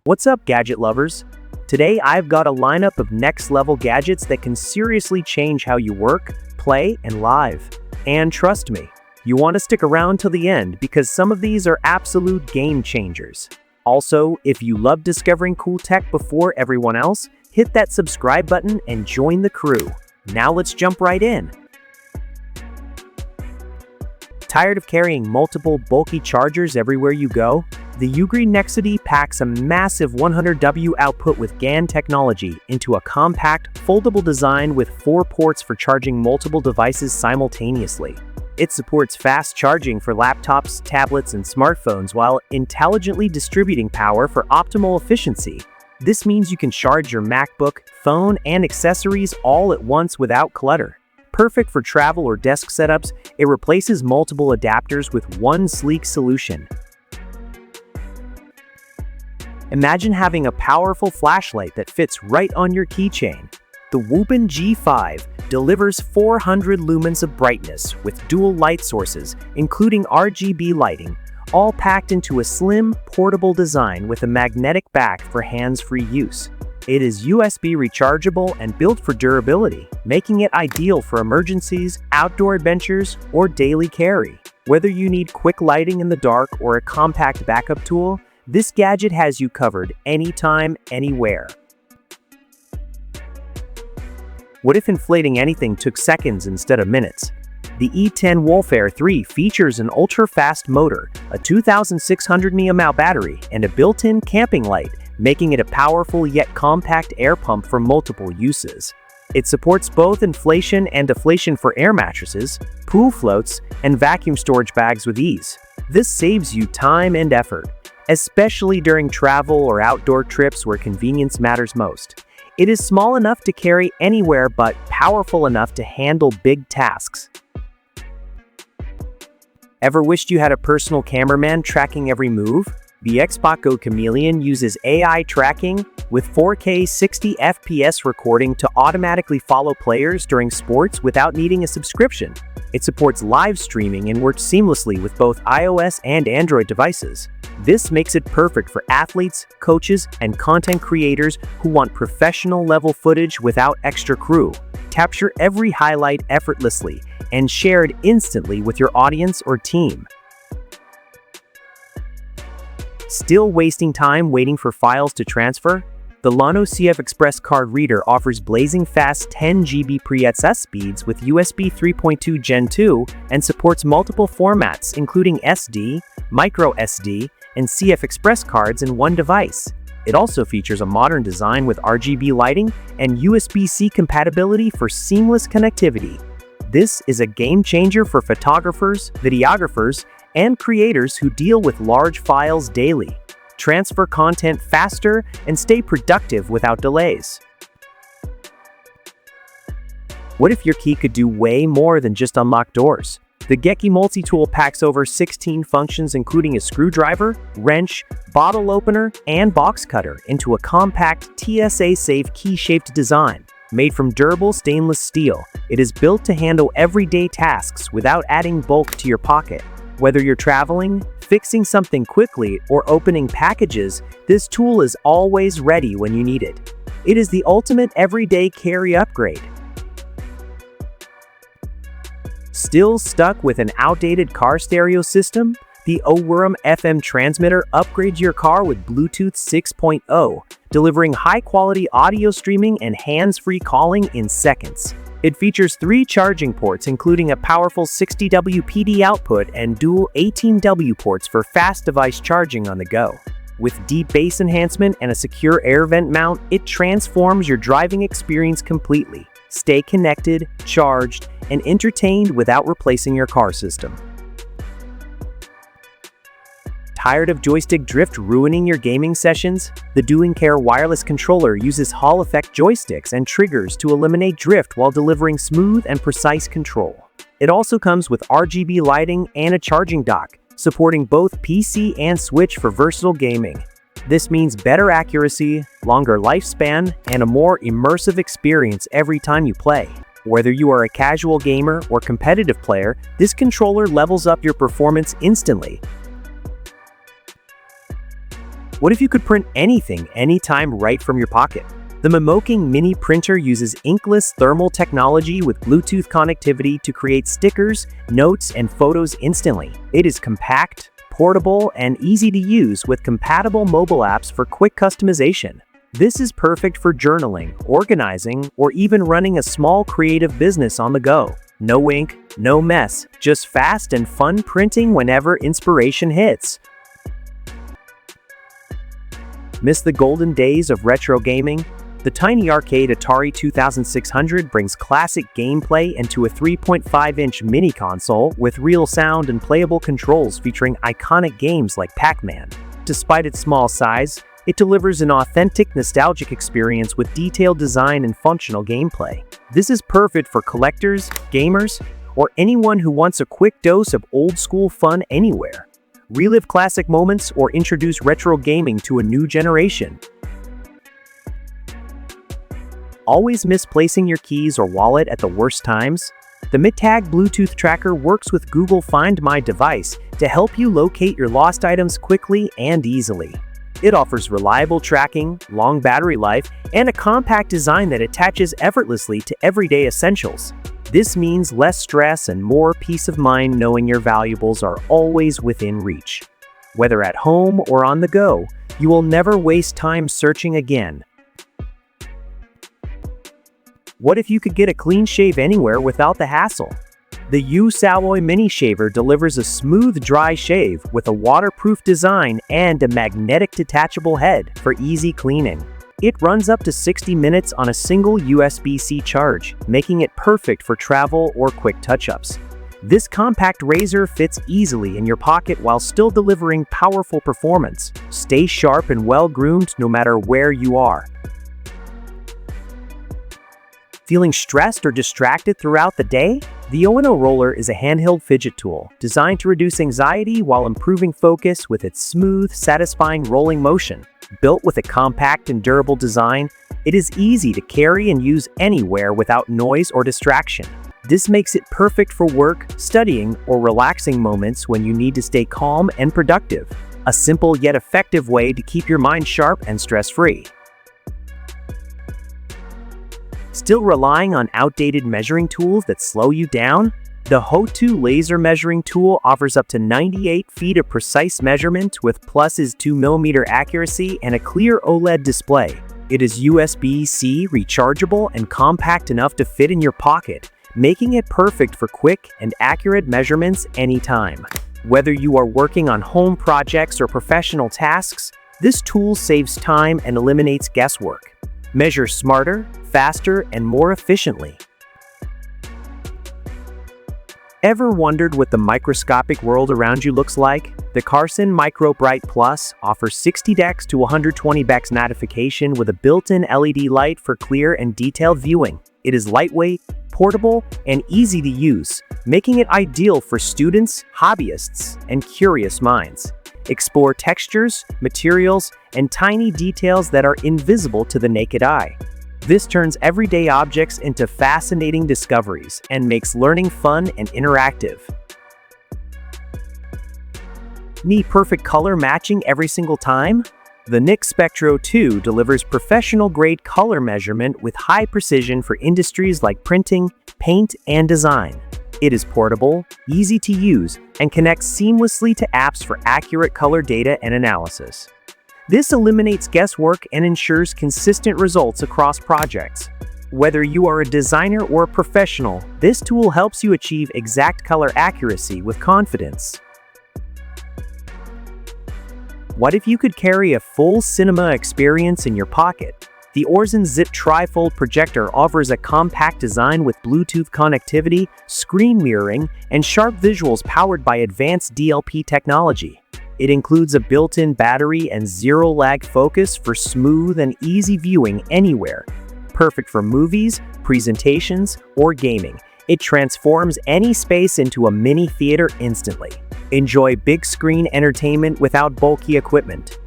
What's up, gadget lovers? Today I've got a lineup of next-level gadgets that can seriously change how you work, play, and live. And trust me, you want to stick around till the end because some of these are absolute game changers. Also, if you love discovering cool tech before everyone else, hit that subscribe button and join the crew. Now let's jump right in. Tired of carrying multiple bulky chargers everywhere you go? The UGREEN Nexode packs a massive 100W output with GaN technology into a compact, foldable design with 4 ports for charging multiple devices simultaneously. It supports fast charging for laptops, tablets, and smartphones while intelligently distributing power for optimal efficiency. This means you can charge your MacBook, phone, and accessories all at once without clutter. Perfect for travel or desk setups, it replaces multiple adapters with one sleek solution. Imagine having a powerful flashlight that fits right on your keychain. The WUBEN G5 delivers 400 lumens of brightness with dual light sources, including RGB lighting, all packed into a slim, portable design with a magnetic back for hands-free use. It is USB rechargeable and built for durability, making it ideal for emergencies, outdoor adventures, or daily carry. Whether you need quick lighting in the dark or a compact backup tool, this gadget has you covered anytime, anywhere. What if inflating anything took seconds instead of minutes? The ETENWOLF Air 3 features an ultra-fast motor, a 2,600 mAh battery, and a built-in camping light, making it a powerful yet compact air pump for multiple uses. It supports both inflation and deflation for air mattresses, pool floats, and vacuum storage bags with ease. This saves you time and effort, especially during travel or outdoor trips where convenience matters most. It is small enough to carry anywhere but powerful enough to handle big tasks. Ever wished you had a personal cameraman tracking every move? The XbotGo Chameleon uses AI tracking with 4K 60 FPS recording to automatically follow players during sports without needing a subscription. It supports live streaming and works seamlessly with both iOS and Android devices. This makes it perfect for athletes, coaches, and content creators who want professional-level footage without extra crew. Capture every highlight effortlessly and share it instantly with your audience or team. Still wasting time waiting for files to transfer? The llano CF Express card reader offers blazing fast 10 GB pre-access speeds with USB 3.2 Gen 2 and supports multiple formats including SD, micro SD, and CF Express cards in one device. It also features a modern design with RGB lighting and USB-C compatibility for seamless connectivity. This is a game changer for photographers, videographers, and creators who deal with large files daily. Transfer content faster and stay productive without delays. What if your key could do way more than just unlock doors? The Geekey Multitool packs over 16 functions including a screwdriver, wrench, bottle opener, and box cutter into a compact TSA-safe key-shaped design. Made from durable stainless steel, it is built to handle everyday tasks without adding bulk to your pocket. Whether you're traveling, fixing something quickly, or opening packages, this tool is always ready when you need it. It is the ultimate everyday carry upgrade. Still stuck with an outdated car stereo system? The OYROOM FM transmitter upgrades your car with Bluetooth 6.0, delivering high-quality audio streaming and hands-free calling in seconds. It features 3 charging ports including a powerful 60W PD output and dual 18W ports for fast device charging on the go. With deep bass enhancement and a secure air vent mount, it transforms your driving experience completely. Stay connected, charged, and entertained without replacing your car system. Tired of joystick drift ruining your gaming sessions? The DuLingKer wireless controller uses Hall effect joysticks and triggers to eliminate drift while delivering smooth and precise control. It also comes with RGB lighting and a charging dock, supporting both PC and Switch for versatile gaming. This means better accuracy, longer lifespan, and a more immersive experience every time you play. Whether you are a casual gamer or competitive player, this controller levels up your performance instantly. What if you could print anything, anytime, right from your pocket? The Memoking mini printer uses inkless thermal technology with Bluetooth connectivity to create stickers, notes, and photos instantly. It is compact, portable, and easy to use with compatible mobile apps for quick customization. This is perfect for journaling, organizing, or even running a small creative business on the go. No ink, no mess, just fast and fun printing whenever inspiration hits. Miss the golden days of retro gaming? The tiny arcade Atari 2600 brings classic gameplay into a 3.5-inch mini console with real sound and playable controls featuring iconic games like Pac-Man. Despite its small size, it delivers an authentic, nostalgic experience with detailed design and functional gameplay. This is perfect for collectors, gamers, or anyone who wants a quick dose of old-school fun anywhere. Relive classic moments or introduce retro gaming to a new generation. Always misplacing your keys or wallet at the worst times? The MiTag Bluetooth Tracker works with Google Find My Device to help you locate your lost items quickly and easily. It offers reliable tracking, long battery life, and a compact design that attaches effortlessly to everyday essentials. This means less stress and more peace of mind knowing your valuables are always within reach. Whether at home or on the go, you will never waste time searching again. What if you could get a clean shave anywhere without the hassle? The Yoose Alloy Mini Shaver delivers a smooth, dry shave with a waterproof design and a magnetic detachable head for easy cleaning. It runs up to 60 minutes on a single USB-C charge, making it perfect for travel or quick touch-ups. This compact razor fits easily in your pocket while still delivering powerful performance. Stay sharp and well-groomed no matter where you are. Feeling stressed or distracted throughout the day? The ONO Roller is a handheld fidget tool designed to reduce anxiety while improving focus with its smooth, satisfying rolling motion. Built with a compact and durable design, it is easy to carry and use anywhere without noise or distraction. This makes it perfect for work, studying, or relaxing moments when you need to stay calm and productive. A simple yet effective way to keep your mind sharp and stress-free. Still relying on outdated measuring tools that slow you down? The HOTO laser measuring tool offers up to 98 feet of precise measurement with +2 mm accuracy and a clear OLED display. It is USB-C rechargeable and compact enough to fit in your pocket, making it perfect for quick and accurate measurements anytime. Whether you are working on home projects or professional tasks, this tool saves time and eliminates guesswork. Measure smarter, faster, and more efficiently. Ever wondered what the microscopic world around you looks like? The Carson Micro Bright Plus offers 60x to 120x magnification with a built-in LED light for clear and detailed viewing. It is lightweight, portable, and easy to use, making it ideal for students, hobbyists, and curious minds. Explore textures, materials, and tiny details that are invisible to the naked eye. This turns everyday objects into fascinating discoveries and makes learning fun and interactive. Need perfect color matching every single time? The Nix Spectro 2 delivers professional-grade color measurement with high precision for industries like printing, paint, and design. It is portable, easy to use, and connects seamlessly to apps for accurate color data and analysis. This eliminates guesswork and ensures consistent results across projects. Whether you are a designer or a professional, this tool helps you achieve exact color accuracy with confidence. What if you could carry a full cinema experience in your pocket? The Aurzen ZIP Projector offers a compact design with Bluetooth connectivity, screen mirroring, and sharp visuals powered by advanced DLP technology. It includes a built-in battery and zero-lag focus for smooth and easy viewing anywhere. Perfect for movies, presentations, or gaming, it transforms any space into a mini theater instantly. Enjoy big-screen entertainment without bulky equipment.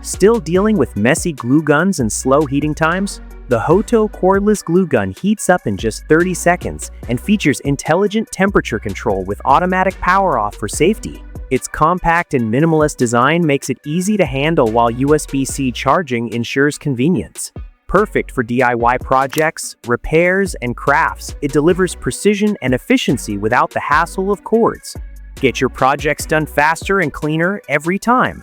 Still dealing with messy glue guns and slow heating times? The HOTO cordless glue gun heats up in just 30 seconds and features intelligent temperature control with automatic power off for safety. Its compact and minimalist design makes it easy to handle, while USB-C charging ensures convenience. Perfect for DIY projects, repairs, and crafts, it delivers precision and efficiency without the hassle of cords. Get your projects done faster and cleaner every time.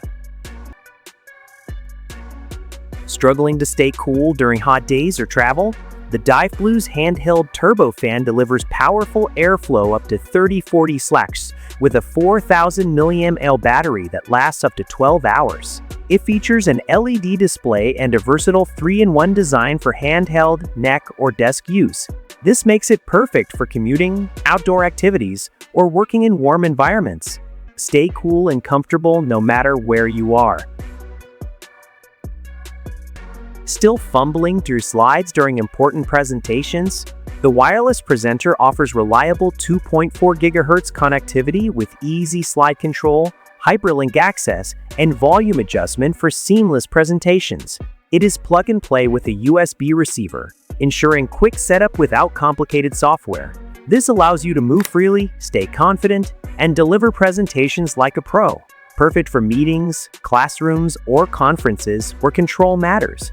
Struggling to stay cool during hot days or travel? The Diveblues handheld turbo fan delivers powerful airflow up to 30-40 slacks with a 4000 mAh battery that lasts up to 12 hours. It features an LED display and a versatile 3-in-1 design for handheld, neck, or desk use. This makes it perfect for commuting, outdoor activities, or working in warm environments. Stay cool and comfortable no matter where you are. Still fumbling through slides during important presentations? The wireless presenter offers reliable 2.4 GHz connectivity with easy slide control, hyperlink access, and volume adjustment for seamless presentations. It is plug and play with a USB receiver, ensuring quick setup without complicated software. This allows you to move freely, stay confident, and deliver presentations like a pro. Perfect for meetings, classrooms, or conferences where control matters.